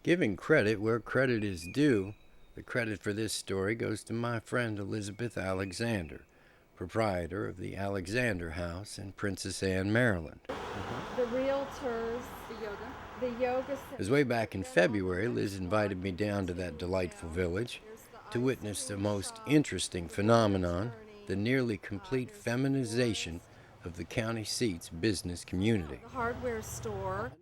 Giving credit where credit is due, the credit for this story goes to my friend Elizabeth Alexander, proprietor of the Alexander House in Princess Anne, Maryland. The realtors, the yoga As way back in February, Liz invited me down to that delightful village to witness the most interesting phenomenon, the nearly complete feminization of the county seat's business community. the hardware store.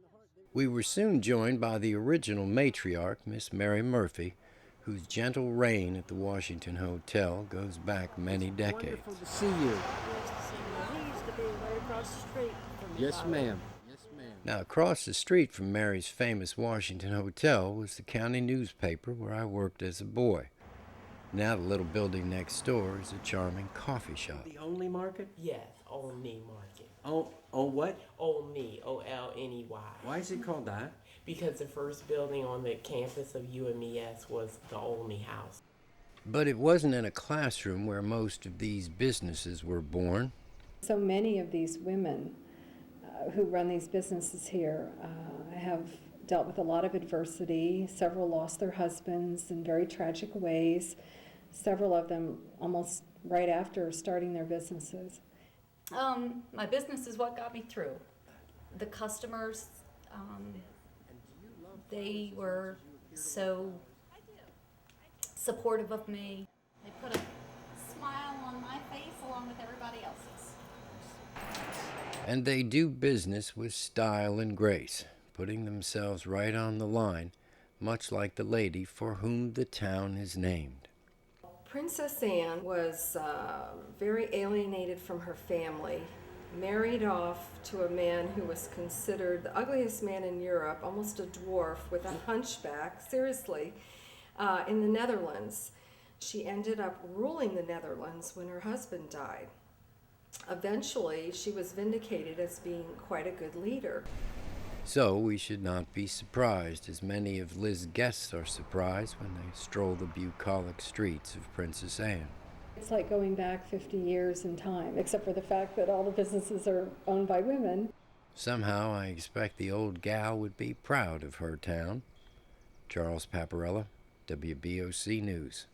We were soon joined by the original matriarch, Miss Mary Murphy, whose gentle reign at the Washington Hotel goes back many decades. Wonderful to see you. He used to be right across the street from me. Yes, ma'am. Yes, ma'am. Now, across the street from Mary's famous Washington Hotel was the county newspaper where I worked as a boy. Now the little building next door is a charming coffee shop. The only market? Yes, Olney Market. Oh, what? Olney, Olney. Why is it called that? Because the first building on the campus of UMES was the Olney House. But it wasn't in a classroom where most of these businesses were born. So many of these women who run these businesses here have dealt with a lot of adversity. Several lost their husbands in very tragic ways. Several of them almost right after starting their businesses. My business is what got me through. The customers, they were so supportive of me. They put a smile on my face along with everybody else's. And they do business with style and grace, putting themselves right on the line, much like the lady for whom the town is named. Princess Anne was very alienated from her family, married off to a man who was considered the ugliest man in Europe, almost a dwarf with a hunchback, seriously, in the Netherlands. She ended up ruling the Netherlands when her husband died. Eventually, she was vindicated as being quite a good leader. So we should not be surprised, as many of Liz's guests are surprised when they stroll the bucolic streets of Princess Anne. It's like going back 50 years in time, except for the fact that all the businesses are owned by women. Somehow I expect the old gal would be proud of her town. Charles Paparella, WBOC News.